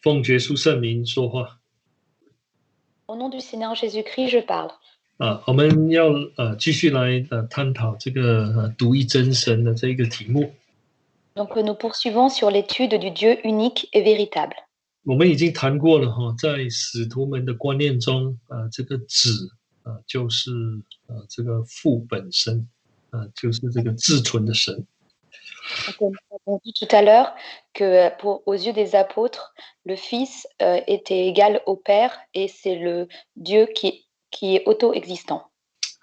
奉耶稣圣名说话 Au nom du Seigneur Jésus-Christ, je parle. 我们要继续来探讨这个独一真神的这一个题目。Donc nous poursuivons sur l'étude du Dieu unique et véritable. 我们已经谈过了在使徒们的观念中，这个子就是这个父本身，就是这个至纯的神。Donc, nous avons dit tout à l'heure que aux yeux des apôtres, le Fils était égal au Père et c'est le Dieu qui est auto-existant.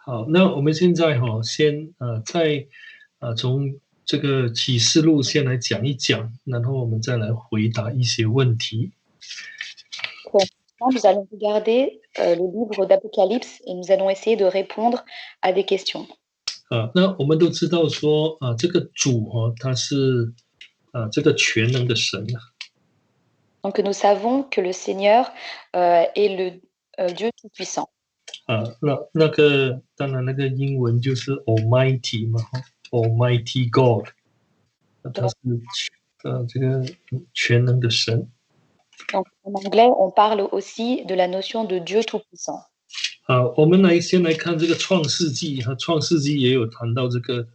好，那我们现在先再从这个启示录先来讲一讲，然后我们再来回答一些问题。Maintenant, nous allons regarder le livre d'Apocalypse et nous allons essayer de répondre à des questions. 那我们都知道说这个主他是这个全能的神啊。Donc nous savons que le Seigneur est le Dieu tout-puissant. 那个当然那个英文就是 Almighty 嘛，Almighty God， 他是这个全能的神。Donc en anglais, on parle aussi de la notion de Dieu tout-puissant. 我们先来看这个创世纪，创世纪也有谈到这个。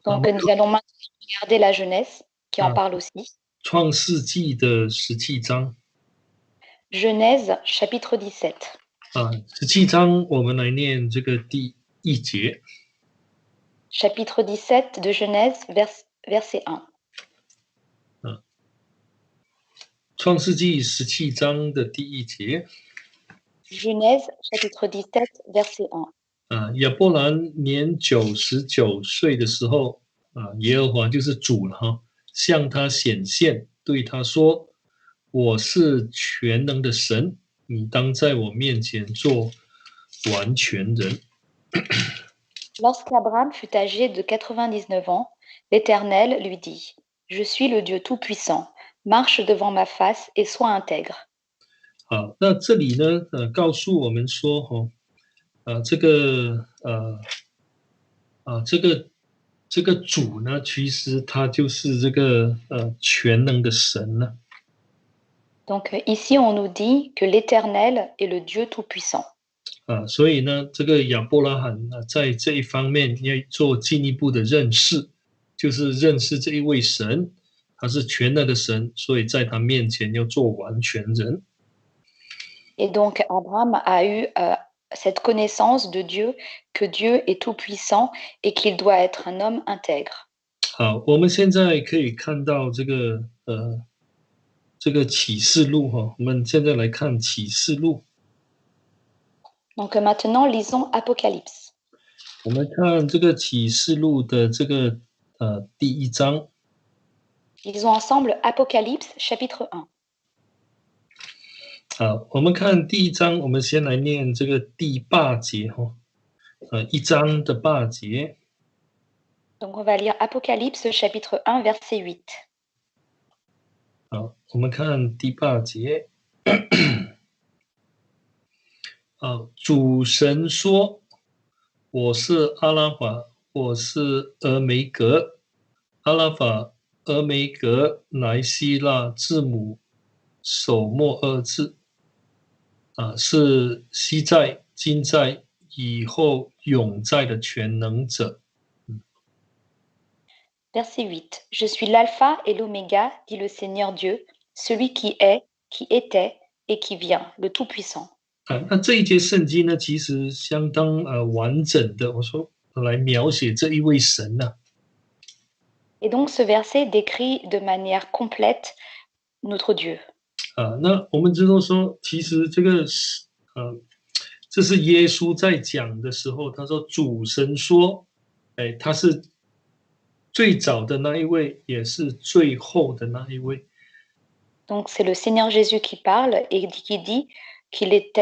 Donc nous allons maintenant regarder la Genèse qui en parle aussi. 创世纪的17章。Genèse chapitre 17. 17章我们来念这个第1节。Chapitre 17 de Genèse, verset 1. 创世纪17章的第1节。Genèse chapitre 17, verset 1. 亚伯兰年99岁的时候，耶和华就是主了向他显现，对他说：“我是全能的神，你当在我面前做完全人。” Lorsqu'Abraham fut âgé de 99 ans, l'Éternel lui dit: Je suis le Dieu tout-puissant, marche devant ma face et sois intègre. 好，那这里呢，告诉我们说这个主呢，其实他就是这个全能的神呢。Donc ici, on nous dit que l'Éternel est le Dieu tout-puissant. 所以呢，这个亚伯拉罕在这一方面要做进一步的认识，就是认识这一位神，他是全能的神，所以在他面前要做完全人。Et donc Abraham a eu cette connaissance de Dieu, que Dieu est tout-puissant et qu'il doit être un homme intègre. 好，我们现在可以看到这个启示录我们现在来看启示录。Donc maintenant, lisons Apocalypse. 我们看这个启示录的这个第1章。Lisons ensemble Apocalypse chapitre 1. 好，我们看第1章，我们先来念这个第8节1章的8节。Donc on va lire Apocalypse chapitre 1 verset 8. 好，我们看第8节。主神说：“我是阿拉法，我是俄梅格。阿拉法、俄梅格乃希腊字母首末2字，是昔在、今在、以后永在的全能者。” Verset 8. Je suis l'alpha et l'oméga, dit le Seigneur Dieu, celui qui est, qui était et qui vient, le Tout-Puissant. 那这一节圣经呢，其实相当完整的，我说来描写这一位神呢。Et donc ce verset décrit de manière complète notre Dieu. 那我们知道说，其实这个这是耶稣在讲的时候，他说主神说，他是最早的那一位，也是最后的那一位。Donc c'est le Seigneur Jésus qui parle et qui dit qu'il est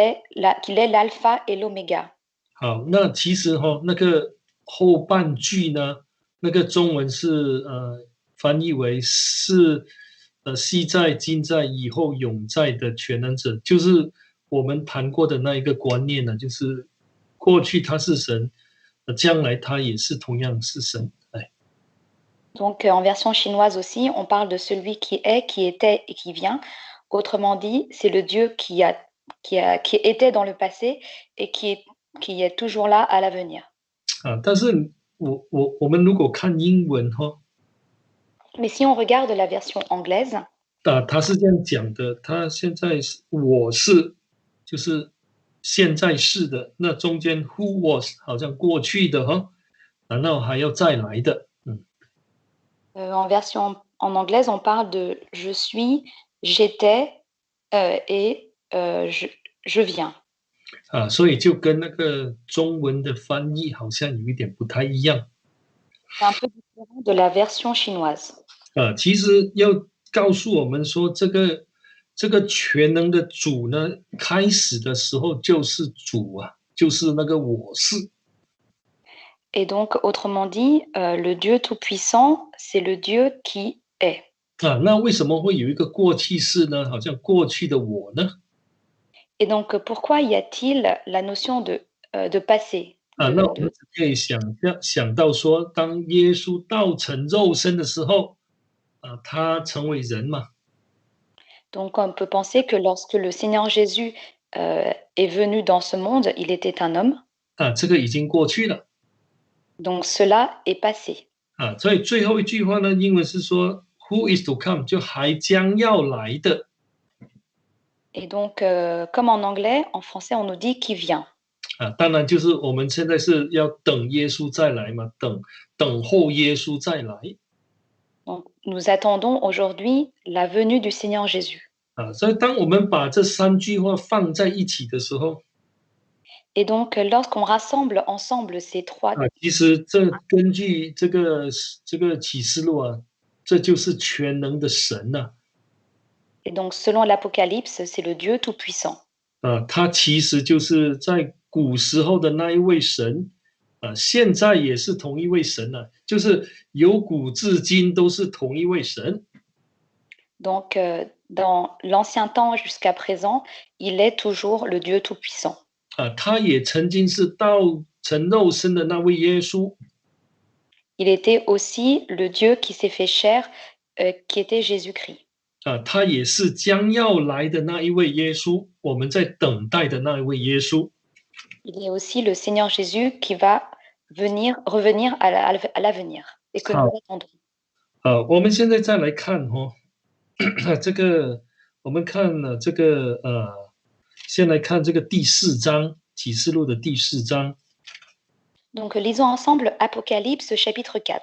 l'alpha et l'oméga. 好，那其实那个后半句呢，那个中文是翻译为是昔在、今在、以后永在的全能者，就是我们谈过的那一个观念呢，就是过去他是神，将来他也是同样是神。Donc, en version chinoise aussi, on parle de celui qui est, qui était et qui vient. Autrement dit, c'est le Dieu qui était dans le passé et qui est toujours là à l'avenir. 但是我们如果看英文Mais si on regarde la version anglaise, 他是这样讲的，他现在我是就是现在式的，那中间 who was 好像过去的然后还要再来的，en version en anglaise, on parle de je suis, j'étais et je viens. 所以就跟那个中文的翻译好像有一点不太一样。C'est un peu différent de la version chinoise. 其实要告诉我们说，这个全能的主呢，开始的时候就是主啊，就是那个我是。Et donc, autrement dit, le Dieu Tout-Puissant, c'est le Dieu qui est. 那为什么会有一个过去式呢？好像过去的我呢？ Et donc, pourquoi y a-t-il la notion de passé 那我们只可以想到说，当耶稣道成肉身的时候，他成为人嘛， Donc, on peut penser que lorsque le Seigneur Jésus est venu dans ce monde, il était un homme. 这个已经过去了。Donc, cela est passé. 所以最后一句话呢，英文是说 "Who is to come"，就还将要来的。Et donc, comme en anglais, en français, on nous dit qui vient. 当然就是我们现在是要等耶稣再来嘛，等候耶稣再来。Donc, nous attendons aujourd'hui la venue du Seigneur Jésus. 所以当我们把这三句话放在一起的时候， Et donc, lorsqu'on rassemble ensemble ces trois, 其实这根据这个启示录这就是全能的神呐。et donc selon l'Apocalypse, c'est le Dieu Tout-Puissant. 他其实就是在古时候的那一位神，现在也是同一位神呐，就是由古至今都是同一位神。Donc, dans l'ancien temps jusqu'à présent, il est toujours le Dieu Tout-Puissant. 他也曾经是道成肉身的那位耶稣。Il était aussi le Dieu qui s'est fait chair, qui était Jésus-Christ. 他也是将要来的那一位耶稣，我们在等待的那一位耶稣。Il est aussi le Seigneur Jésus qui va revenir à l'avenir et que nous attendons. 我们现在再来看这个我们看了这个先来看这个第4章启示录的第4章。Donc, lisons ensemble Apocalypse chapitre 4.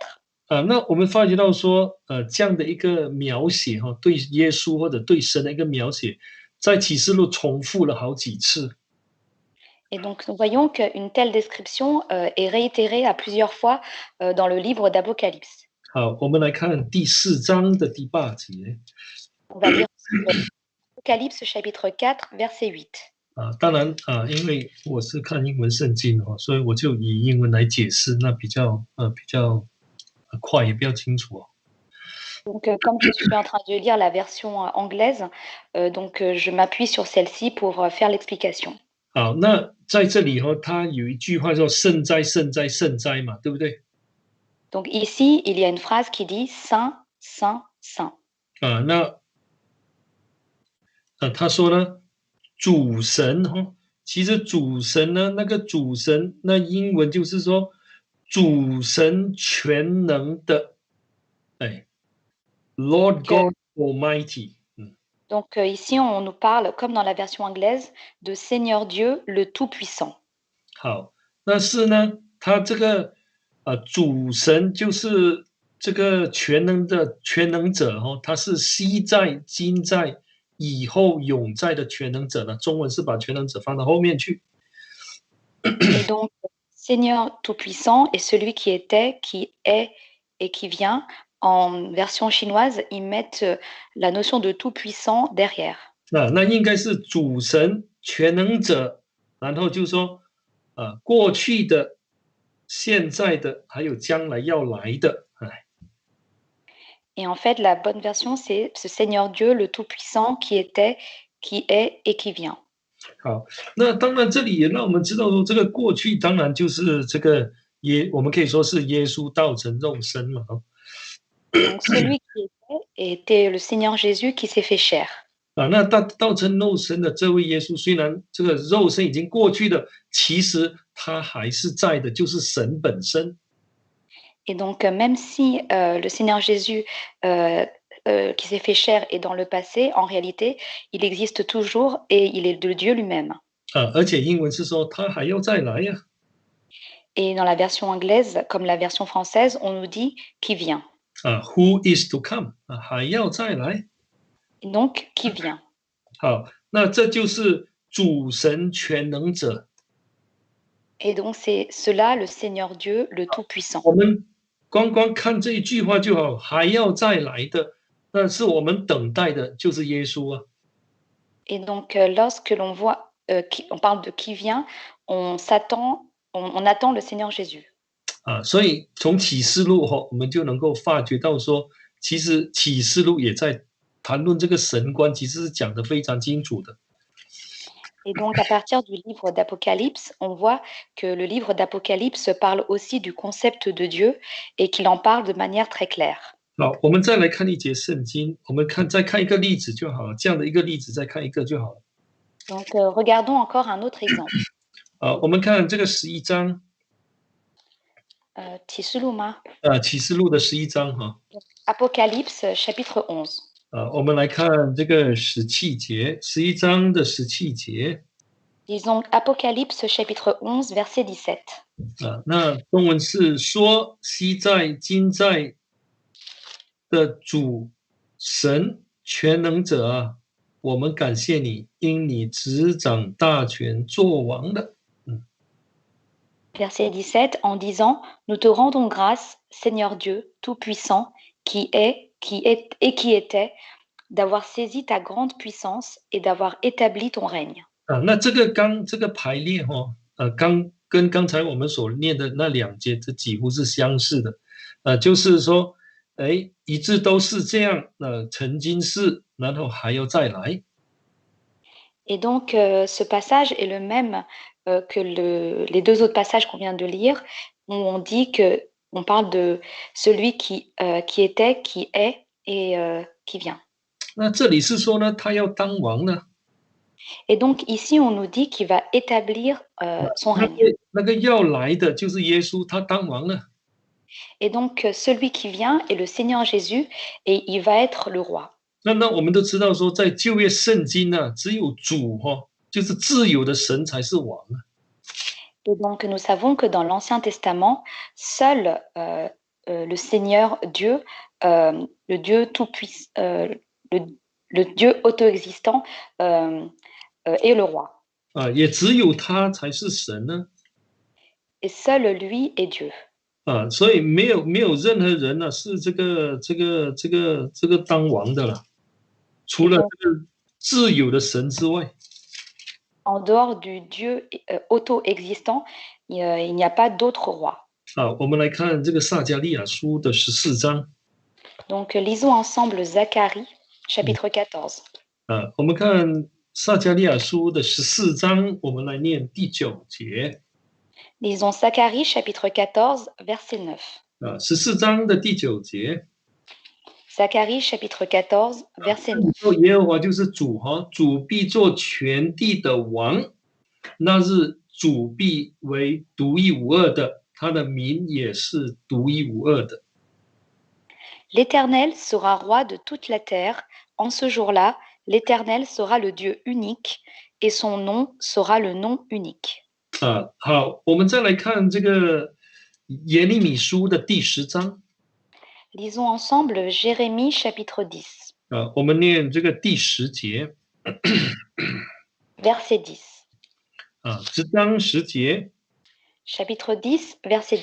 那我们发觉到说，这样的一个描写对耶稣或者对神的一个描写，在启示录重复了好几次。Et donc, nous voyons qu'une telle description est réitérée à plusieurs fois dans le livre d'Apocalypse. 好，我们来看第4章的第8节。On va lire Apocalypse chapitre 4, verset 8. 当然因为我是看英文圣经所以我就以英文来解释，那比较快也比较清楚。Donc, comme je suis en train de lire la version anglaise, donc je m'appuie sur celle-ci pour faire l'explication. 好，那在这里它有一句话叫圣哉圣哉圣哉嘛，对不对？ Donc ici, il y a une phrase qui dit Saint, Saint, Saint. 那他说呢，主神其实主神呢，那个主神，那英文就是说主神全能的，Lord God Almighty。Donc ici, on nous parle, comme dans la version anglaise, de Seigneur Dieu, le Tout-Puissant. 好，但是呢，他这个主神就是这个全能的全能者他是昔在、今在、以后永在的全能者呢。中文是把全能者放到后面去。Et donc, Seigneur Tout-Puissant est celui qui était, qui est et qui vient. En version chinoise, ils mettent la notion de tout-puissant derrière. 那应该是主神全能者，然后就说过去的、现在的，还有将来要来的。Et en fait, la bonne version, c'est ce Seigneur Dieu, le Tout-Puissant, qui était, qui est et qui vient. 好，那当然这里也让我们知道说，这个过去当然就是这个我们可以说是耶稣道成肉身嘛。Donc celui qui était le Seigneur Jésus qui s'est fait chair. 那道成肉身的这位耶稣，虽然这个肉身已经过去了，其实他还是在的，就是神本身。Et donc même si le Seigneur Jésus qui s'est fait chair est dans le passé, en réalité, il existe toujours et il est de Dieu lui-même. 而且英文是说他还要再来呀。Et dans la version anglaise, comme la version française, on nous dit qui vient. Who is to come 还要再来。Et donc qui vient. 好，那这就是主神全能者。Et donc c'est cela le Seigneur Dieu, le Tout-Puissant. 我们光看这一句话就好，还要再来的，那是我们等待的，就是耶稣啊。Et donc lorsque l'on voit, on parle de qui vient, on attend le Seigneur Jésus. 所以从启示录我们就能够发觉到说，其实启示录也在谈论这个神观，其实是讲得非常清楚的。Et donc, à partir du livre d'Apocalypse, on voit que le livre d'Apocalypse parle aussi du concept de Dieu et qu'il en parle de manière très claire. 好，我们再来看一节圣经，我们再看一个例子就好了，这样的一个例子再看一个就好了。Donc, regardons encore un autre exemple. 我们看这个11章。启示录吗？启示录的11章哈。Apocalypse chapitre 11。我们来看这个17节，11章的17节。Disons Apocalypse chapitre 11 verset 17。那中文是说：昔在今在的主神全能者啊，我们感谢你，因你执掌大权，作王的。Verset 17 en disant: Nous te rendons grâce, Seigneur Dieu Tout-Puissant, qui était, d'avoir saisi ta grande puissance et d'avoir établi ton règne. 那这个排列跟刚才我们所念的那2节，这几乎是相似的。就是说，一致都是这样，曾经是，然后还要再来。Et donc, ce passage est le même que les 2 autres passages qu'on vient de lire, où on dit on parle de celui qui était, qui est et qui vient. 那这里是说呢，他要当王呢。Et donc ici, on nous dit qu'il va établir son règne. 那个要来的就是耶稣，他当王了。Et donc, celui qui vient est le Seigneur Jésus et il va être le roi. 那我们都知道说，在旧约圣经呢，只有主就是自有的神才是王啊。Et donc, nous savons que dans l'Ancien Testament, seul le Seigneur Dieu, le Dieu tout-puissant, le Dieu auto-existant est le roi. 也只有他才是神呢。Et seul lui est Dieu. 所以没有任何人呢是这个当王的了，除了这个自有的神之外。En dehors du Dieu auto-existant, il n'y a pas d'autre roi. 我们来看这个撒迦利亚书的14章。Donc, lisons ensemble Zacharie, chapitre 14. 我们看撒迦利亚书的14章，我们来念第9节。Lisons Zacharie, chapitre 14, verset 9. 14章的第9节。Zacharie, chapitre 14, verset 9. 耶和华就是主主必做全地的王，那日主必为独一无二的，他的名也是独一无二的。L'Éternel sera roi de toute la terre. En ce jour-là, l'Éternel sera le Dieu unique et son nom sera le nom unique. 好，我们再来看这个耶利米书的第10章。Lisons ensemble Jérémie chapitre 10. 我们念这个第10节。Verset 10. 10章10节。Chapitre 10, verset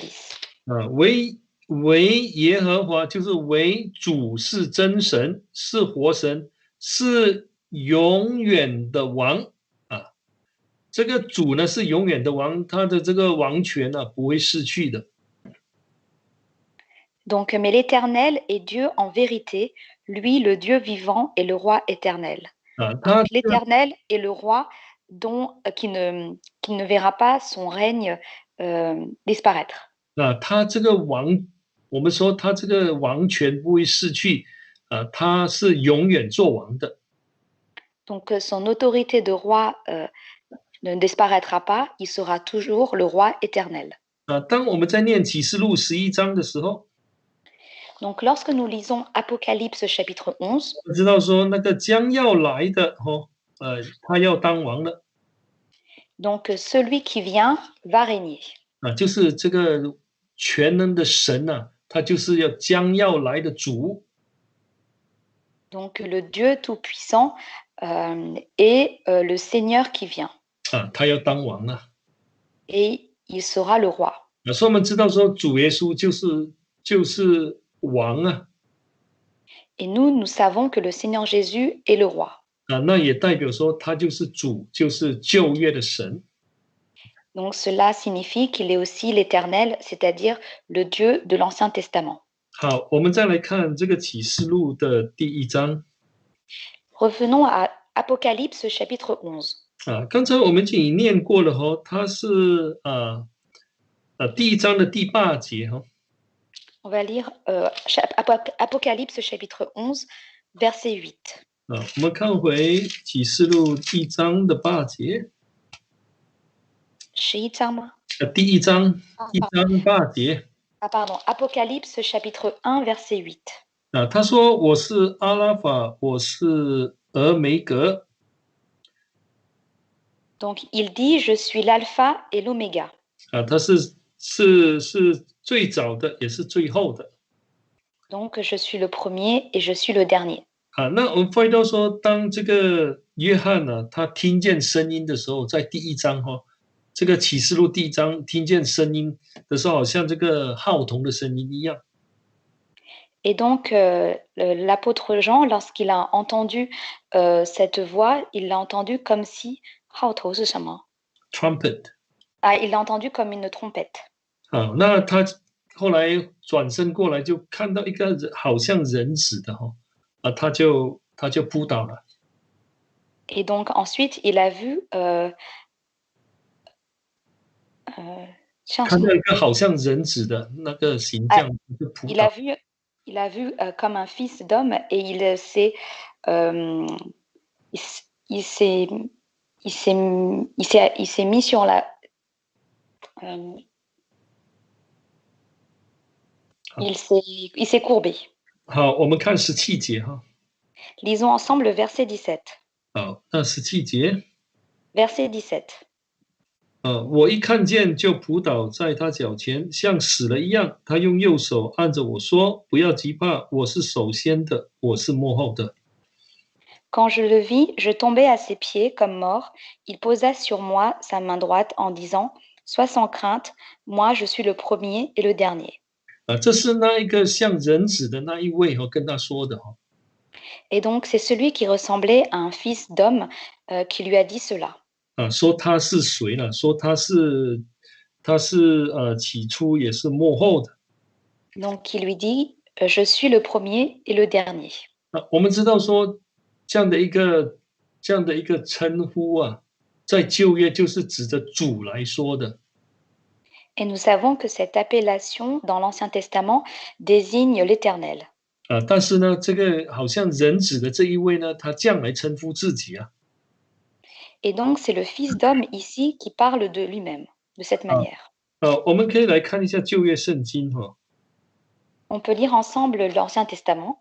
10. 唯耶和华就是唯主是真神，是活神，是永远的王。这个主呢是永远的王，他的这个王权呢不会逝去的。Donc, mais l'Éternel est Dieu en vérité, lui le Dieu vivant et le roi éternel. Donc, l'Éternel est le roi qui ne verra pas son règne disparaître. 他这个王我们说他这个王权不会逝去，他是永远做王的。Donc son autorité de roi ne disparaîtra pas, il sera toujours le roi éternel. 当我们在念启示录11章的时候， Donc lorsque nous lisons Apocalypse chapitre 11, 我们知道说那个将要来的他要当王了， donc celui qui vient va régner. 就是这个全能的神他就是将要来的主。 Donc le Dieu tout-puissant est le Seigneur qui vient 他要当王了。 et il sera le roi. 所以我们知道说主耶稣就是王啊。 Et nous savons que le Seigneur Jésus est le roi. 那也代表说他就是主，就是旧约的神。 Donc cela signifie qu'il est aussi l'Éternel, c'est-à-dire le Dieu de l'Ancien Testament. 好，我们再来看这个启示录的第1章。 Revenons à Apocalypse chapitre 11. 刚才我们已经念过了它是第1章的第8节On va lire Apocalypse chapitre 11, verset 8. 我们看回启示录第1章的8节。11章吗？第1章1章8节。pardon, Apocalypse chapitre 1, verset 8. 他说我是阿拉法，我是俄梅格。 Donc il dit je suis l'alpha et l'oméga. 他是最早的，也是最后的。 Donc je suis le premier et je suis le dernier. 那我们发现到说，当这个约翰他听见声音的时候，在第1章这个启示录第1章听见声音的时候，好像这个号筒的声音一样。 Et donc l'apôtre Jean, lorsqu'il a entendu cette voix, il l'a entendu comme si 号头是什么？ Trumpet。 il l'a entendu comme une trompette. 那他后来转身过来，就看到一个好像人子的他就扑倒了。 Et donc ensuite il a vu 看到一个好像人子的那个形象，就扑倒。 Il a vu comme un fils d'homme et il s'est mis sur la il s'est courbé. 好，我们看17节Lisons ensemble le verset 17. 好，那17节。 Verset 17. 我一看见就扑倒在他脚前，像死了一样。他用右手按着我说：“不要急怕，我是首先的，我是末后的。” Quand je le vis, je tombai à ses pieds comme mort. Il posa sur moi sa main droite en disant: Sois sans crainte, moi je suis le premier et le dernier. 这是那一个像人子的那一位跟他说的Et donc c'est celui qui ressemblait à un fils d'homme qui lui a dit cela. 说他是谁呢？说他是起初也是幕后的。 Donc il lui dit: Je suis le premier et le dernier. 我们知道说这样的一个称呼在旧约就是指着主来说的。 Et nous savons que cette appellation dans l'Ancien Testament désigne l'Éternel. 但是呢，这个好像人子的这一位呢，他这样来称呼自己Et donc c'est le fils d'homme ici qui parle de lui-même de cette manière. 我们可以来看一下旧约圣经On peut lire ensemble l'Ancien Testament.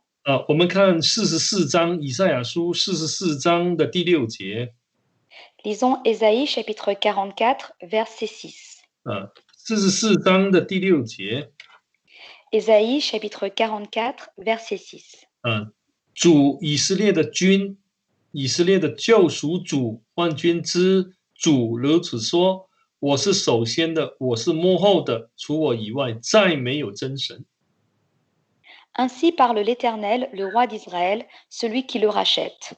我们看44章以赛亚书44章的第6节。 Lisons Ésaïe chapitre 44 verset 6. 44章的第6节。 Ésaïe chapitre 44 verset 6. 主以色列的君，以色列的救赎主，万军之主如此说：我是首先的，我是末后的，除我以外再没有真神。 Ainsi parle l'Éternel, le roi d'Israël, celui qui le rachète,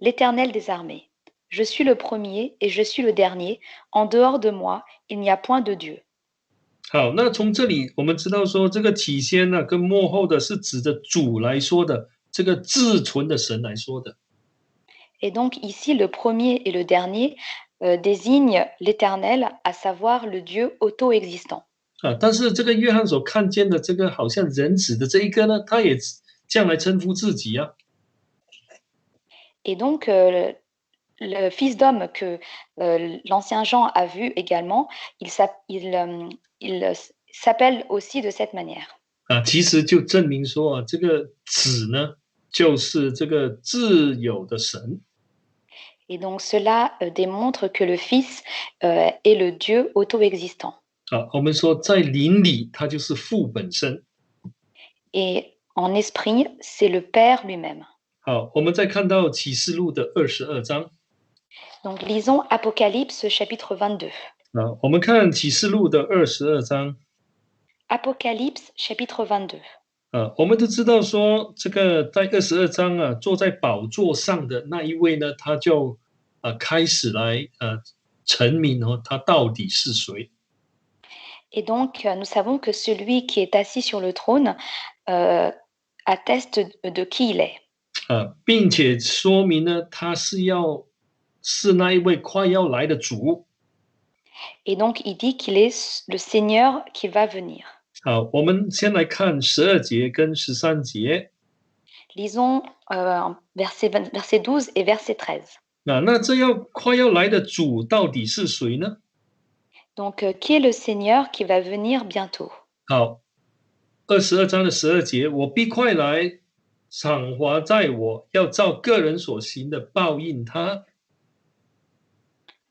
l'Éternel des armées. Je suis le premier et je suis le dernier. En dehors de moi, il n'y a point de Dieu. 好，那从这里我们知道说，这个起先呢，跟末后的是指着主来说的，这个至存的神来说的。 Et donc ici, le premier et le dernier désignent l'Éternel, à savoir le Dieu auto-existant. 但是这个约翰所看见的这个好像人子的这一个呢，他也这样来称呼自己啊。Et donc, le Fils d'homme que l'ancien Jean a vu également, il s'appelle aussi de cette manière. 其实就证明说啊，这个子呢，就是这个自有的神。Et donc, cela démontre que le Fils est le Dieu auto-existant. 我们说在灵里，他就是父本身。Et en esprit, c'est le Père lui-même. 好，我们再看到启示录的22章。Donc, lisons Apocalypse chapitre 22. 我们看启示录的22章。Apocalypse chapitre 22. 我们都知道说，这个在22章啊，坐在宝座上的那一位呢，他就开始来陈明他到底是谁。Et donc, nous savons que celui qui est assis sur le trône atteste de qui il est. 并且说明呢，他是那一位快要来的主。Et donc, il dit qu'il est le Seigneur qui va venir. 好，我们先来看12节跟13节。Lisons verset 12 et verset 13. 那这快要来的主到底是谁呢？ Donc, qui est le Seigneur qui va venir bientôt? 好，22章的12节，我必快来，赏罚在我，要照个人所行的报应他。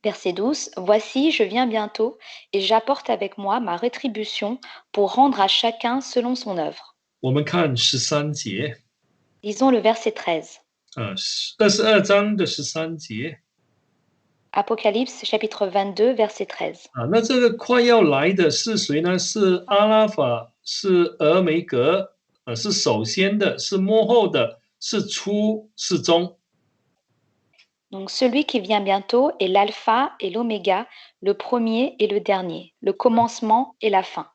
Verset 12. Voici, je viens bientôt, et j'apporte avec moi ma rétribution pour rendre à chacun selon son œuvre. 我们看13节。Lisons le verset 13. 22章的13节。Apocalypse chapitre 22, verset 13. 那这个快要来的是谁呢？是阿拉法，是俄梅格，是首先的，是末后的，是初，是终。Donc celui qui vient bientôt est l'alpha et l'oméga, le premier et le dernier, le commencement et la fin.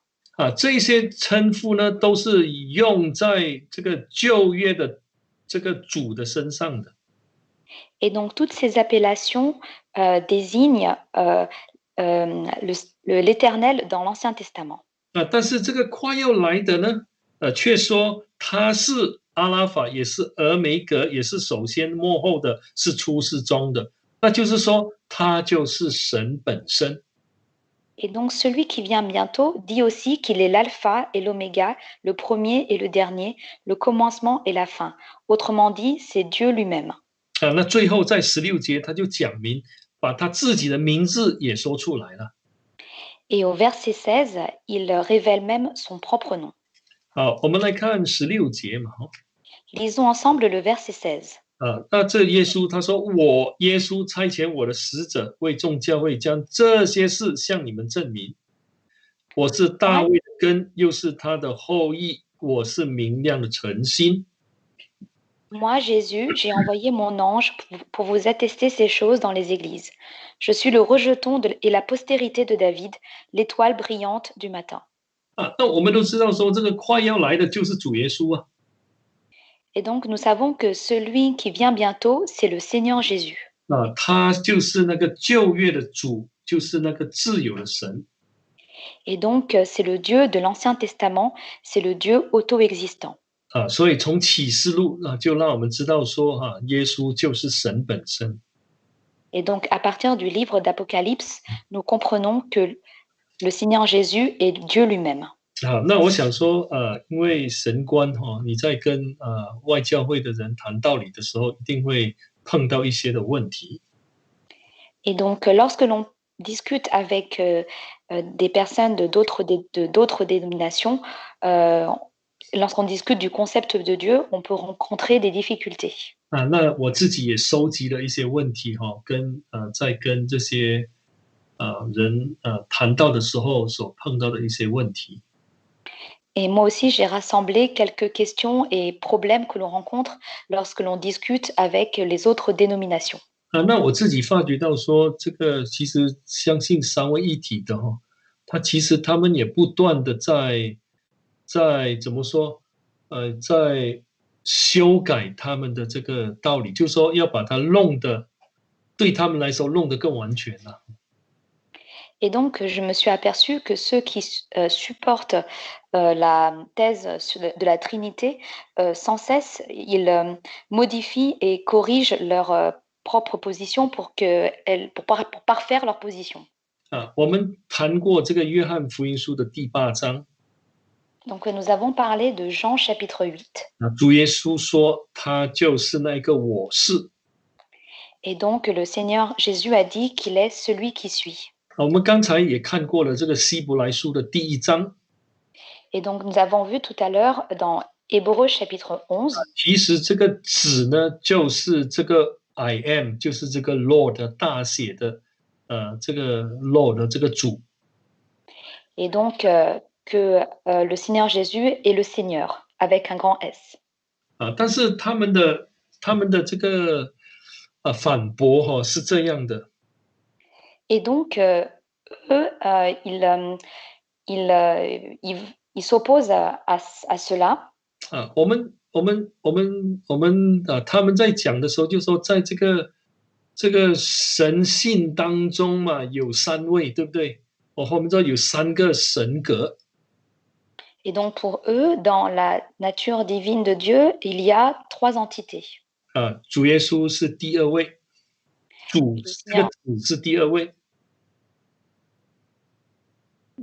这些称呼呢，都是用在这个旧约的这个主的身上的。Et donc toutes ces appellations désignent l'Éternel dans l'Ancien Testament. 但是这个快要来的呢，却说他是阿拉法，也是俄梅格，也是首先末后的，是初是终的。那就是说，他就是神本身。Et donc celui qui vient bientôt dit aussi qu'il est l'alpha et l'oméga, le premier et le dernier, le commencement et la fin. Autrement dit, c'est Dieu lui-même. 那最后在16节，他就讲明，把他自己的名字也说出来了。Et au verset 16, il révèle même son propre nom. 好，我们来看16节嘛。Lisons ensemble le verset 16. 那这耶稣他说：“我耶稣差遣我的使者，为众教会将这些事向你们证明。我是大卫的根，又是他的后裔，我是明亮的晨星。” Moi, Jésus, j'ai envoyé mon ange pour vous attester ces choses dans les églises. Je suis le rejeton et la postérité de David, l'étoile brillante du matin. 那我们都知道说，这个快要来的就是主耶稣啊。Et donc, nous savons que celui qui vient bientôt, c'est le Seigneur Jésus. 他就是那个旧约的主，就是那个自有的神。Et donc, c'est le Dieu de l'Ancien Testament, c'est le Dieu auto-existant. 所以从启示录就让我们知道说，耶稣就是神本身。Et donc, à partir du livre d'Apocalypse, nous comprenons que le Seigneur Jésus est Dieu lui-même. 那我想说，因为神官你在跟外教会的人谈道理的时候，一定会碰到一些的问题。Et donc, lorsque l'on discute avec des personnes de d'autres dénominations, lorsqu'on discute du concept de Dieu, on peut rencontrer des difficultés. 那我自己也收集了一些问题在跟这些人谈到的时候所碰到的一些问题。Et moi aussi, j'ai rassemblé quelques questions et problèmes que l'on rencontre lorsque l'on discute avec les autres dénominations. 那我自己发觉到说，这个其实相信三位一体的其实他们也不断的在怎么说，在修改他们的这个道理，就是说要把它弄得对他们来说弄得更完全了。Et donc, je me suis aperçue que ceux qui supportent la thèse de la Trinité, sans cesse, ils modifient et corrigent leur propre position pour parfaire leur position. 我们谈过这个约翰福音书的第8章。Donc, nous avons parlé de Jean chapitre 8. 主耶稣说他就是那个我是。Et donc, le Seigneur Jésus a dit qu'il est celui qui suit. 我们刚才也看过了这个希伯来书的第1章。Et donc, nous avons vu tout à l'heure dans Hébreux chapitre 11. 其实这个子呢，就是这个 I am， 就是这个 Lord 大写的，这个 Lord 这个主。Et donc, que le Seigneur Jésus est le Seigneur, avec un grand S. 但是他们的这个反驳是这样的。Et donc, eux, ils s'opposent à cela. 他们在讲的时候就说，在这个神性当中嘛，有3位，对不对？我们知道有3个神格。Et donc, pour eux, dans la nature divine de Dieu, il y a 3 entités. 主耶稣是第2位，这个主是第2位。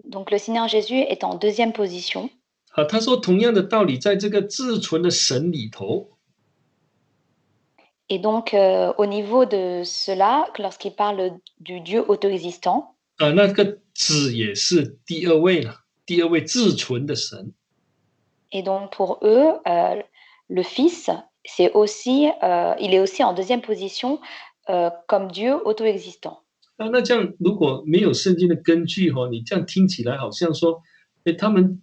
Donc, le Seigneur Jésus est en 2e position. 他说同样的道理，在这个至纯的神里头。Et donc, au niveau de cela, lorsqu'il parle du Dieu auto-existant, 那个子也是第2位了，第2位至纯的神。Et donc, pour eux, le Fils, il est aussi en 2e position comme Dieu auto-existant. 那这样如果没有圣经的根据你这样听起来好像说，他们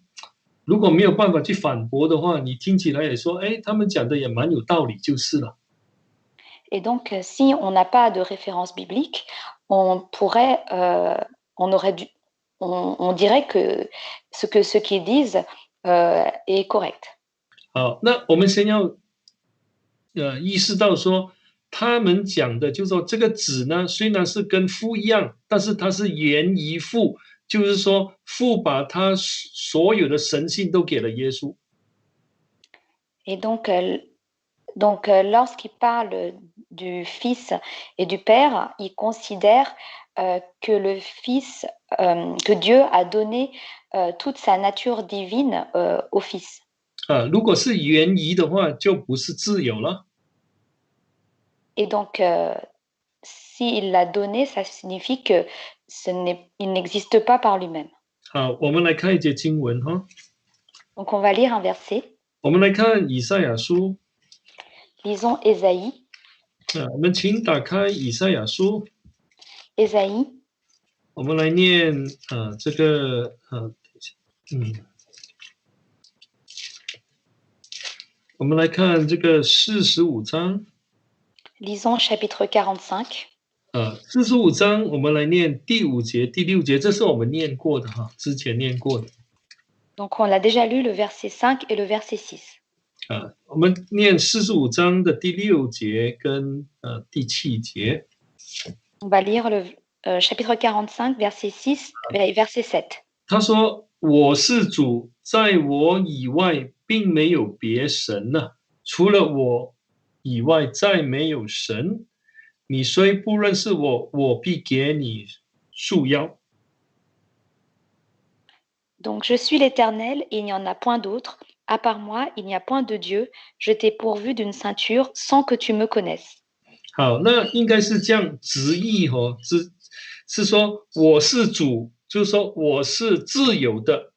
如果没有办法去反驳的话，你听起来也说，他们讲的也蛮有道理就是了。Et donc, si on n'a pas de référence biblique, on dirait que ce qu'ils disent est correct. 好，那我们先要意识到说，他们讲的就是说，这个子呢，虽然是跟父一样，但是他是原于父，就是说父把他所有的神性都给了耶稣。Et donc, lorsqu'il parle du Fils et du Père, il considère que le Fils, que Dieu a donné toute sa nature divine au Fils. 如果是原于的话，就不是自由了。Et donc, s'il l'a donné, ça signifie que il n'existe pas par lui-même. 好，我们来看一节经文哈。Donc, on va lire un verset. 我们来看以赛亚书。Lisons Ésaïe. 我们请打开以赛亚书。Ésaïe. 我们来念这个我们来看这个45章。Lisons chapitre 45. 45章我们来念第5节、第6节，这是我们念过的哈，之前念过的。Donc on l'a déjà lu le verset 5 et le verset 6. 我们念45章的第6节跟第7节。On va lire le chapitre 45, verset 6 et verset 7. 他说：“我是主，在我以外并没有别神了，除了我以外再没有神。你虽不认识我，我必给你束腰。” Donc je suis l'Éternel et il n'y en a point d'autre. À part moi, il n'y a point de Dieu. Je t'ai pourvu d'une ceinture sans que tu me connaisses. 好，那应该是这样直译是说我是主，就是说我是自由的。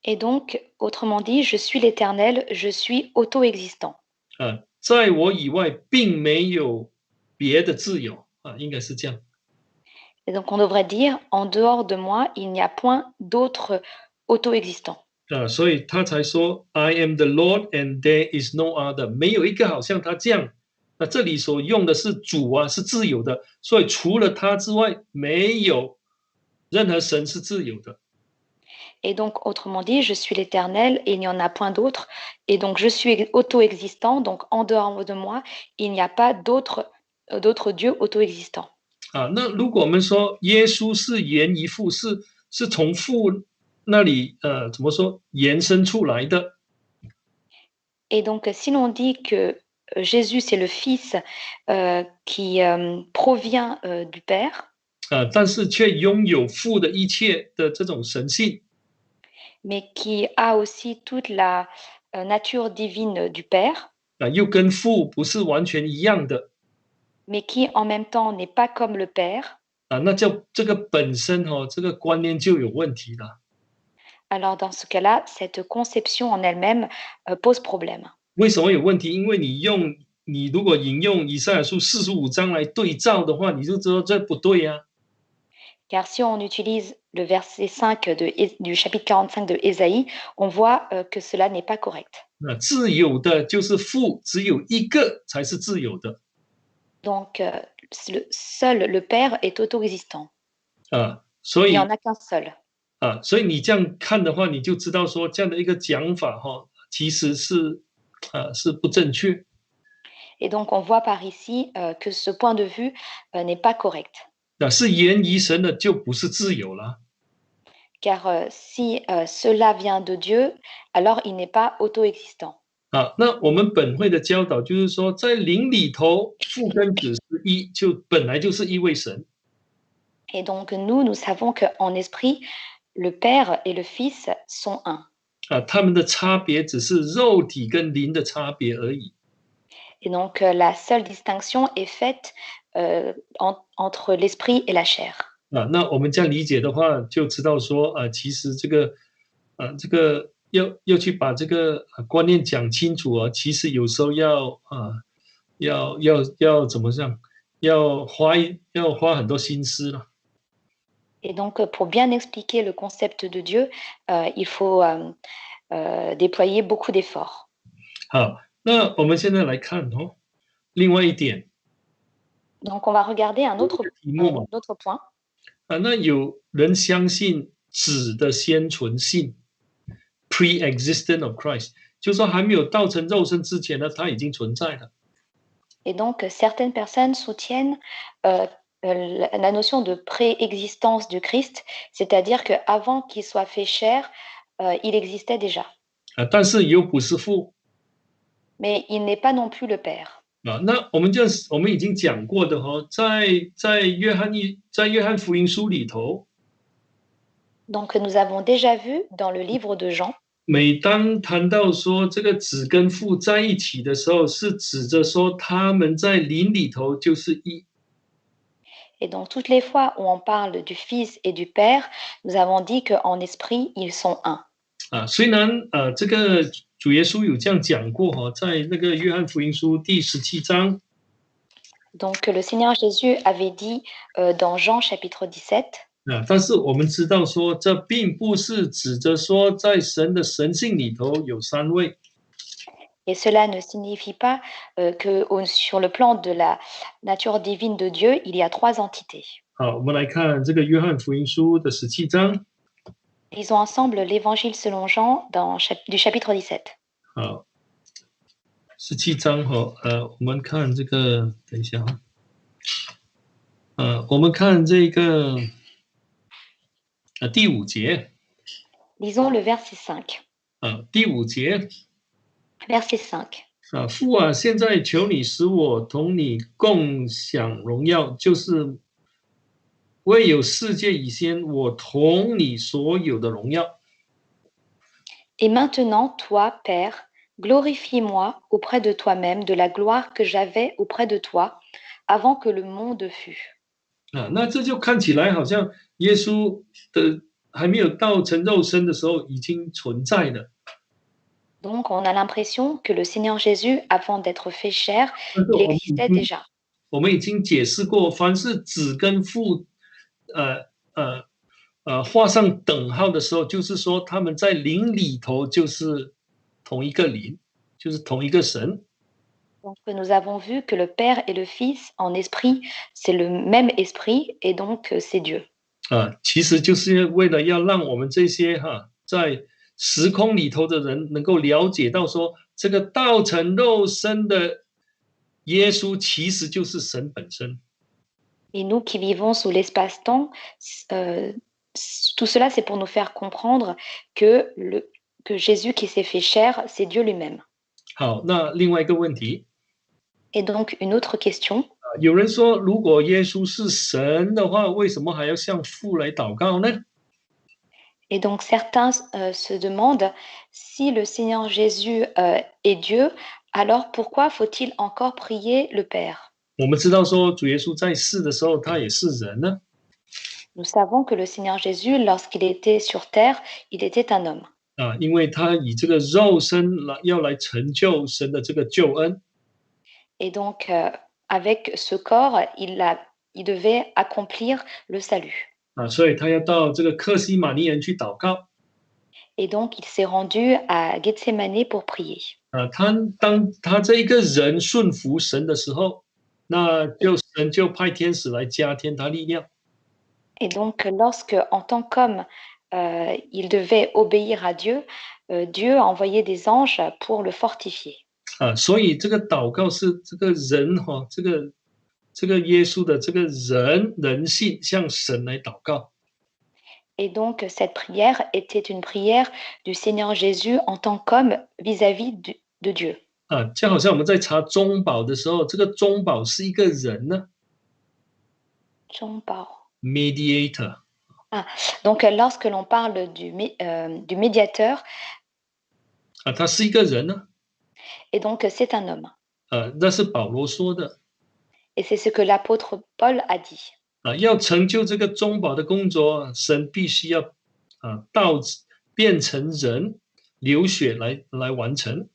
Et donc, autrement dit, je suis l'Éternel, je suis auto-existant. 在我以外并没有别的自由应该是这样。Et donc, on devrait dire, en dehors de moi, il n'y a point d'autre auto-existant. 所以他才说 I am the Lord and there is no other， 没有一个好像他这样。那这里所用的是主是自由的，所以除了他之外，没有任何神是自由的。Et donc, autrement dit, je suis l'Éternel et il n'y en a point d'autre. Et donc, je suis auto-existant. Donc, en dehors de moi, il n'y a pas d'autre Dieu auto-existant. 那如果我们说耶稣是源于父，是从父那里怎么说延伸出来的 Et donc, si l'on dit que Jésus, c'est le Fils qui provient du Père, 但是却拥有父的一切的这种神性 mais qui a aussi toute la nature divine du Père, 又跟父不是完全一样的 mais qui en même temps n'est pas comme le Père, 那叫这个本身这个观念就有问题了。 alors dans ce cas-là, cette conception en elle-même pose problème. 为什么有问题？因为你如果引用以赛亚书45章来对照的话，你就知道这不对啊。Car si on utilise le verset 5 du chapitre 45 de Ésaïe, on voit que cela n'est pas correct. 自由的就是父，只有一个才是自由的 Donc, seul le Père est auto-existant. 所 Il 以 n'y en a qu'un seul. 所以你这样看的话，你就知道说这样的一个讲法其实是不正确 Et donc, on voit par ici que ce point de vue n'est pas correct. 是源于神的就不是自由了 Car si cela vient de Dieu, alors il n'est pas auto-existant. 那我们本会的教导就是说，在灵里头，父跟子是一，就本来就是一位神 Et donc, nous savons qu'en esprit, le Père et le Fils sont un. 他们的差别只是肉体跟灵的差别而已 Et donc, la seule distinction est faite entre l'esprit et la chair. 那我们这样理解的话，就知道说其实这个要去把这个观念讲清楚其实有时候要怎么样，要花很多心思了。Et donc, pour bien expliquer le concept de Dieu, il faut déployer beaucoup d'efforts. 好，那我们现在来看另外一点 Donc, on va regarder un autre, 题目嘛 autre point. 那有人相信子的先存性 pre-existent of Christ， 就是说还没有道成肉身之前呢，他已经存在了。 Et donc, certaines personnes soutiennent la notion de préexistence du Christ, c'est-à-dire qu'avant qu'il soit fait chair, il existait déjà. 但是又不是父 Mais il n'est pas non plus le Père. 那我们已经讲过的在约翰福音书里头， Donc, nous avons déjà vu dans le livre de Jean, 每当谈到说这个子跟父在一起的时候，是指着说他们在灵里头就是一。 et donc toutes les fois où on parle du Fils et du Père, nous avons dit qu'en esprit, ils sont un. 虽然这个主耶稣有这样讲过在那个约翰福音书第17章， Donc, le Seigneur Jésus avait dit dans Jean chapitre 17, 但是我们知道说，这并不是指着说在神的神性里头有三位 et cela ne signifie pas que sur le plan de la nature divine de Dieu, il y a trois entités. 好，我们来看这个约翰福音书的17章。 Lisons ensemble l'Évangile selon Jean du chapitre 17. 好，17章我们看这个，等一下我们看这个第5节。 Lisons le verset 5. 第5节。 Verset 5. 父啊，现在求你使我同你共享荣耀，就是未有世界以前，我同你所有的荣耀。 Et maintenant, toi, Père, glorifie-moi auprès de toi-même de la gloire que j'avais auprès de toi avant que le monde fût. 那这就看起来好像耶稣的还没有道成肉身的时候已经存在了。 Donc, on a l'impression que le Seigneur Jésus, avant d'être fait chair, il existait déjà. 我们已经解释过，凡是子跟父，画上等号的时候，就是说他们在灵里头就是同一个灵，就是同一个神。 Donc, nous avons vu que le Père et le Fils, en esprit, c'est le même esprit, et donc c'est Dieu. 其实就是为了要让我们这些在时空里头的人能够了解到说，这个道成肉身的耶稣其实就是神本身。Et nous qui vivons sous l'espace-temps, tout cela, c'est pour nous faire comprendre que, que Jésus qui s'est fait chair, c'est Dieu lui-même. 好，那另外一个问题， Et donc, une autre question, 有人说，如果耶稣是神的话，为什么还要向父来祷告呢？ et donc certains se demandent si le Seigneur Jésus est Dieu, alors pourquoi faut-il encore prier le Père? 我们知道说，主耶稣在世的时候，他也是人呢， Nous savons que le Seigneur Jésus, lorsqu'il était sur terre, il était un homme. 因为他以这个肉身要来成就神的这个救恩， Et donc, avec ce corps, il devait accomplir le salut. 所以他要到这个克西马尼园去祷告。 Et donc, il s'est rendu à Gethsemane pour prier. 当他这一个人顺服神的时候，那就神就派天使来加添他力量。 Et donc, lorsque, en tant qu'homme, il devait obéir à Dieu, Dieu a envoyé des anges pour le fortifier. 所以这个祷告是这个人哈，这个耶稣的这个人性向神来祷告。 Et donc, cette prière était une prière du Seigneur Jésus en tant qu'homme vis-à-vis de Dieu. 就好像我们在查中保的时候，这个中保是一个人呢 ，mediator。 Donc, lorsque l'on parle du médiateur, 他是一个人呢， et donc c'est un homme. 那是保罗说的。 Et c'est ce que l'apôtre Paul a dit. 要成就这个中保的工作，神必须要变成人，流血来完成。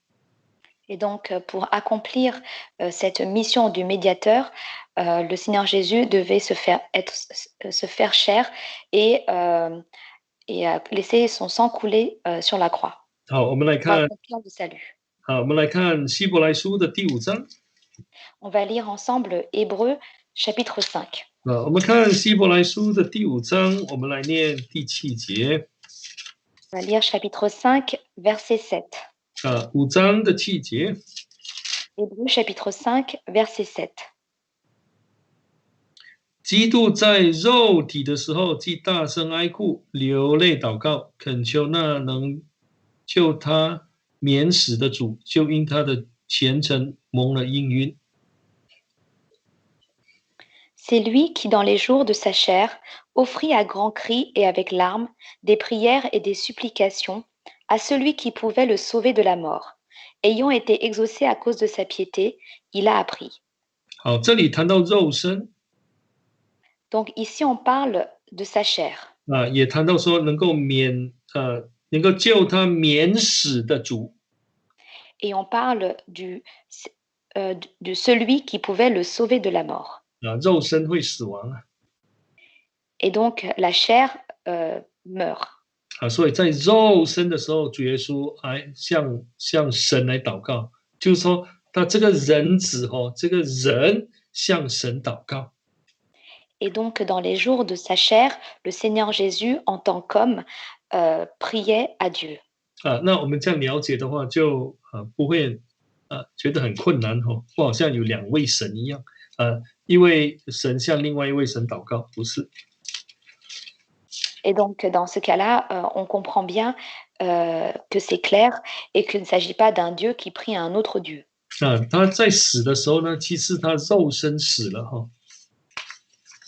Et donc, pour accomplir cette mission du médiateur, le Seigneur Jésus devait se faire chair et laisser son sang couler sur la croix. 好，我们来 Pour 看， accomplir le salut. 好，我们来看希伯来书的第5章。 On va lire ensemble Hébreux chapitre 5. 我们看希伯来书的第5章，我们来念第7节。 On va lire chapitre 5, verset 7. 5章的7节。 Hébreux chapitre 5, verset 7. 基督在肉体的时候，既大声哀哭，流泪祷告，恳求那能救他免死的主，就因他的虔诚蒙了应允。 C'est lui qui, dans les jours de sa chair, offrit à grands cris et avec larmes des prières et des supplications à celui qui pouvait le sauver de la mort. Ayant été exaucé à cause de sa piété, il a appris. 好，这里谈到肉身， Donc ici, on parle de sa chair. 也谈到说能够救他免死的主。 Et on parle de celui qui pouvait le sauver de la mort. 肉身会死亡 Et donc, la chair meurt. 所以在肉身的时候，主耶稣还向神来祷告，就是说他这个人子这个人向神祷告。 Et donc, dans les jours de sa chair, le Seigneur Jésus, en tant qu'homme, priait à Dieu. 那我们这样了解的话，就不会觉得很困难不好像有2位神一样，一位神向另外一位神祷告，不是。 Et donc, dans ce cas-là, on comprend bien que c'est clair et qu'il ne s'agit pas d'un Dieu qui prie à un autre Dieu. 他在死的时候呢，其实他肉身死了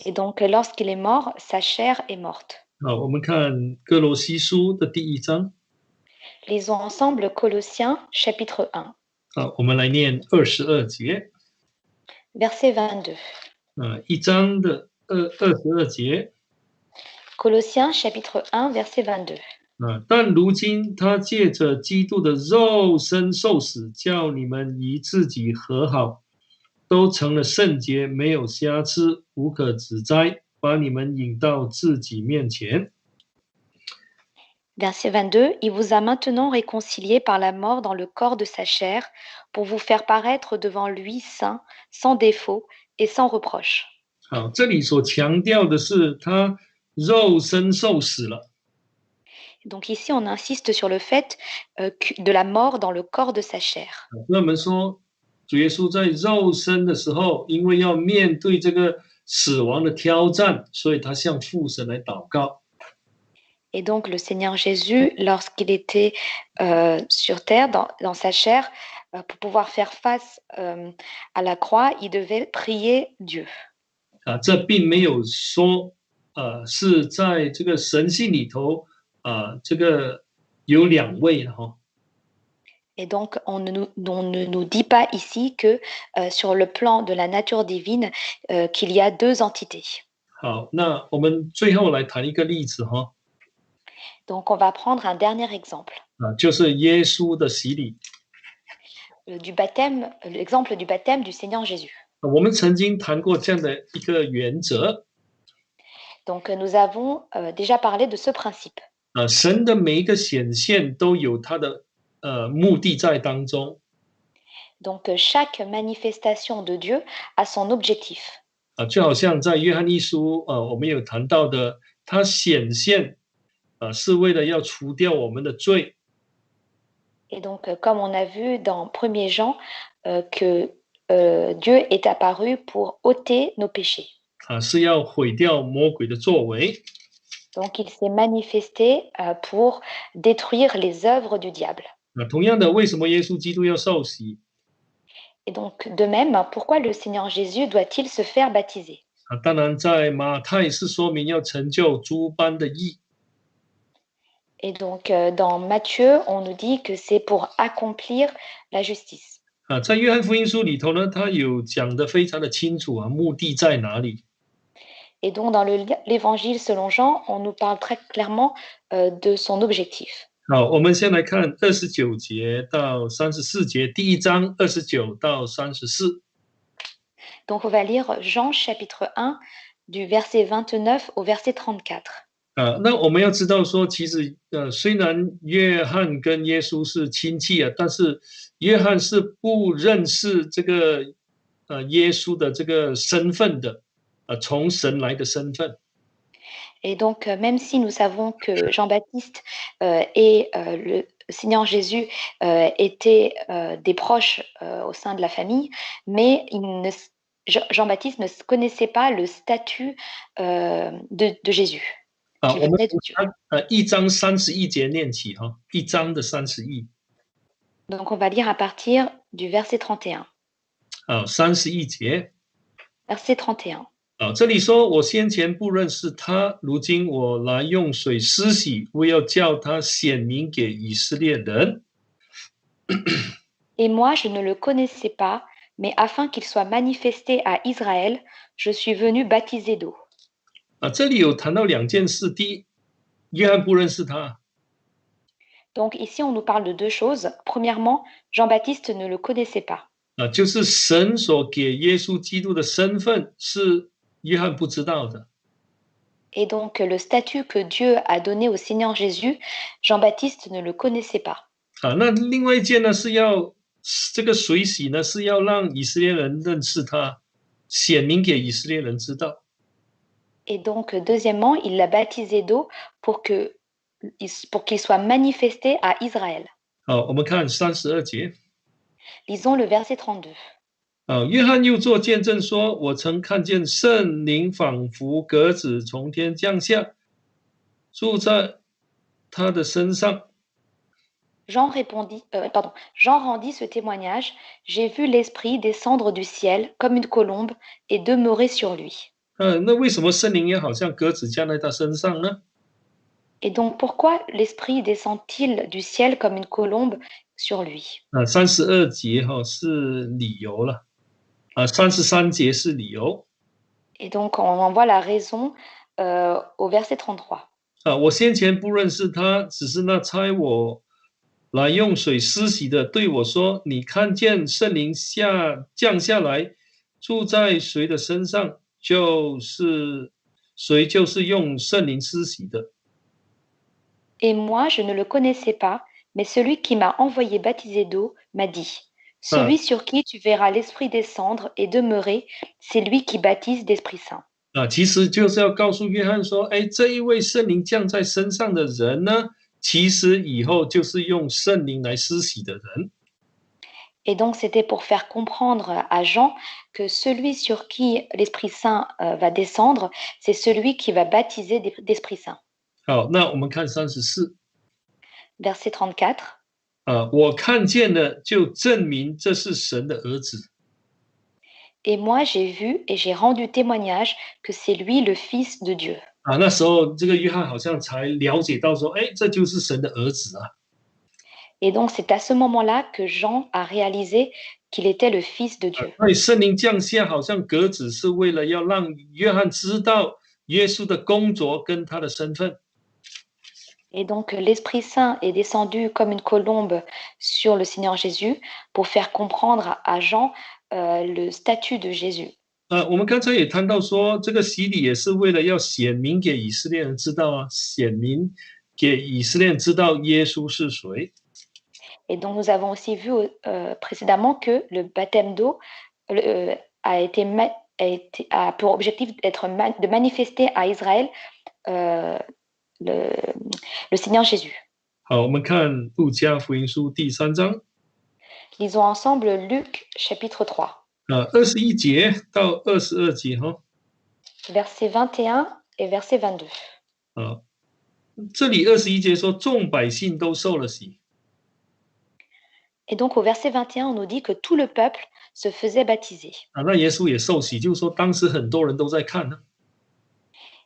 Et donc, lorsqu'il est mort, sa chair est morte. 我们看哥罗西书的第1章。 Lisons ensemble Colossiens chapitre 1. 我们来念22节。 Verset 22. 1章的22节。 Colossiens chapitre 1, verset 22. 但如今他借着基督的肉身受死，叫你们与自己和好，都成了圣洁，没有瑕疵，无可指摘，把你们引到自己面前。 Verset 22, il vous a maintenant réconciliés par la mort dans le corps de sa chair, pour vous faire paraître devant lui saint, sans défaut et sans reproche. 好，这里所强调的是他肉身受死了。 Donc ici, on insiste sur le fait de la mort dans le corps de sa chair. 那我们说，主耶稣在肉身的时候，因为要面对这个死亡的挑战，所以他向父神来祷告。Et donc le Seigneur Jésus, lorsqu'il était sur terre, dans sa chair, pour pouvoir faire face à la croix, il devait prier Dieu. 这并没有说是在这个神性里头这个有两位哈。Et donc, on ne nous dit pas ici que sur le plan de la nature divine, qu'il y a deux entités. 好，那我们最后来谈一个例子哈。Donc, on va prendre un dernier exemple. 就是耶稣的洗礼。Du baptême, l'exemple du baptême du Seigneur Jésus. 我们曾经谈过这样的一个原则。Donc, nous avons déjà parlé de ce principe. 神的每一个显现都有他的目的在当中。Donc, chaque manifestation de Dieu a son objectif. 就好像在约翰一书我们有谈到的，他显现是为了要除掉我们的罪。Et donc, comme on a vu dans 1er Jean, que Dieu est apparu pour ôter nos péchés. 是要毁掉魔鬼的作为。Donc, il s'est manifesté pour détruire les œuvres du diable. 同样的，为什么耶稣基督要受洗？ Et donc, de même, pourquoi le Seigneur Jésus doit-il se faire baptiser? 当然，在马太是说明要成就诸般的义。Et donc, dans Matthieu, on nous dit que c'est pour accomplir la justice. 在约翰福音书里头呢，他有讲得非常的清楚目的在哪里。Et donc, dans l'évangile selon Jean, on nous parle très clairement de son objectif. 好，我们先来看29节到34节，第一章29到34。Donc, on va lire Jean chapitre 1 du verset 29 au verset 34. 那我们要知道说，其实虽然约翰跟耶稣是亲戚但是约翰是不认识这个耶稣的这个身份的，从神来的身份。Et donc, même si nous savons que Jean-Baptiste et le Seigneur Jésus étaient des proches au sein de la famille, mais Jean-Baptiste ne connaissait pas le statut de Jésus. 我们1章31节念起1章的31。Donc, on va lire à partir du verset 31. 31节。Verset 31. 这里说，我先前不认识他，如今我来用水施洗，为要叫他显明给以色列人。Et moi, je ne le connaissais pas, mais afin qu'il soit manifesté à Israël, je suis venu baptiser d'eau. 这里有谈到两件事，第一，约翰不认识他。Donc ici, on nous parle de deux choses. Premièrement, Jean-Baptiste ne le connaissait pas. 就是神所给耶稣基督的身份是约翰不知道的。Et donc, le statut que Dieu a donné au Seigneur Jésus, Jean-Baptiste ne le connaissait pas. 那另外一件呢，是要这个水洗呢，是要让以色列人认识他，显明给以色列人知道。Et donc, deuxièmement, il l'a baptisé d'eau pour qu'il soit manifesté à Israël. 我们看32节。Lisons le verset 32. 约翰又作见证说，我曾看见圣灵仿佛鸽子从天降下，住在他的身上。Jean rendit ce témoignage. J'ai vu l'Esprit descendre du ciel comme une colombe et demeurer sur lui. 那为什么圣灵也好像鸽子降在他身上呢？ Et donc, pourquoi l'Esprit descend-il du ciel comme une colombe sur lui? 32节是理由了，33节是理由。Et donc, on en voit la raison au verset 33. 我先前不认识他，只是那差我来用水施洗的对我说：“你看见圣灵降下来，住在谁的身上，谁就是用圣灵施洗的。” Et moi, je ne le connaissais pas, mais celui qui m'a envoyé baptiser d'eau m'a dit, celui sur qui tu verras l'Esprit descendre et demeurer, c'est lui qui baptise d'Esprit Saint. 其实就是要告诉约翰说，这一位圣灵降在身上的人呢，其实以后就是用圣灵来施洗的人。Et donc, c'était pour faire comprendre à Jean que celui sur qui l'Esprit Saint va descendre, c'est celui qui va baptiser d'Esprit Saint. 好，那我们看34 Verset 34. 我看见了，就证明这是神的儿子。 Et moi, j'ai vu et j'ai rendu témoignage que c'est lui le Fils de Dieu. 那时候这个约翰好像才了解到说，哎，这就是神的儿子啊。 Et donc, c'est à ce moment-là que Jean a réalisé qu'il était le Fils de Dieu. 所以圣灵降下，好像鸽子，是为了要让约翰知道耶稣的工作跟他的身份。 Et donc, l'Esprit Saint est descendu comme une colombe sur le Seigneur Jésus pour faire comprendre à Jean le statut de Jésus. 我们刚才也谈到说，这个洗礼也是为了要显明给以色列人知道啊，显明给以色列人知道耶稣是谁。 Et donc, nous avons aussi vu précédemment que le baptême d'eau a pour objectif de manifester à Israël le Seigneur Jésus. 好，我们看路加福音书第3章。 Lisons ensemble Luc chapitre 3. 21节到22节哈。 Verset 21 et verset 22. 这里21节说，众百姓都受了洗。 Et donc au verset 21, on nous dit que tout le peuple se faisait baptiser. 那耶稣也受洗，就是说当时很多人都在看呢。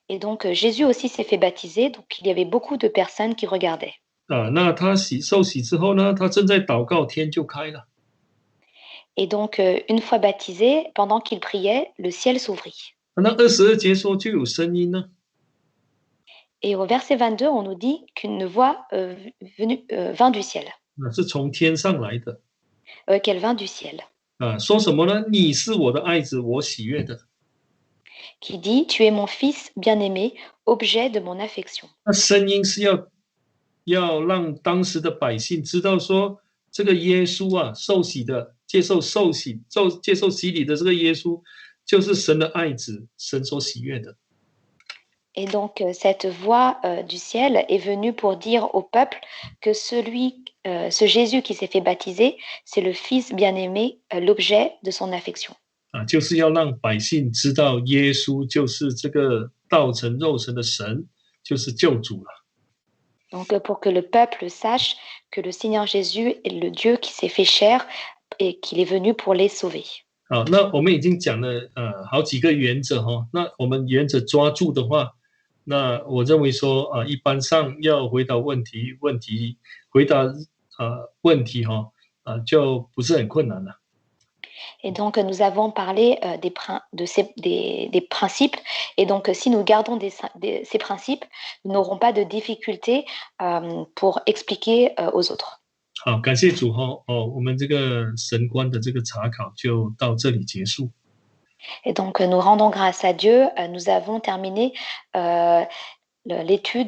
Et donc Jésus aussi s'est fait baptiser, donc il y avait beaucoup de personnes qui regardaient. 那他受洗之后呢，他正在祷告，天就开了。 Et donc une fois baptisé, pendant qu'il priait, le ciel s'ouvrit. 那22节说就有声音呢。 Et au verset 22, on nous dit qu'une voix vint du ciel. 是从天上来的。 Qu'elle vint du ciel. 说什么呢？你是我的爱子，我喜悦的。 Qui dit, tu es mon fils bien-aimé, objet de mon affection. 那声音是要让当时的百姓知道说，这个耶稣啊，受洗的，接受洗礼的这个耶稣，就是神的爱子，神所喜悦的。 Et donc, cette voix du ciel est venue pour dire au peuple que ce Jésus qui s'est fait baptiser, c'est le Fils bien-aimé, l'objet de son affection. 就是要让百姓知道耶稣就是这个道成肉身的神，就是救主了。 Donc, pour que le peuple sache que le Seigneur Jésus est le Dieu qui s'est fait chair et qu'il est venu pour les sauver. 那我们已经讲了好几个原则哈。那我们原则抓住的话，那我认为说一般上要回答问题回答问题哈就不是很困难了。 Et donc, nous avons parlé des principes. Et donc, si nous gardons ces principes, nous n'aurons pas de difficulté pour expliquer aux autres. 好，感谢主哈我们这个神观的这个查考就到这里结束。 Et donc, nous rendons grâce à Dieu. Nous avons terminé l'étude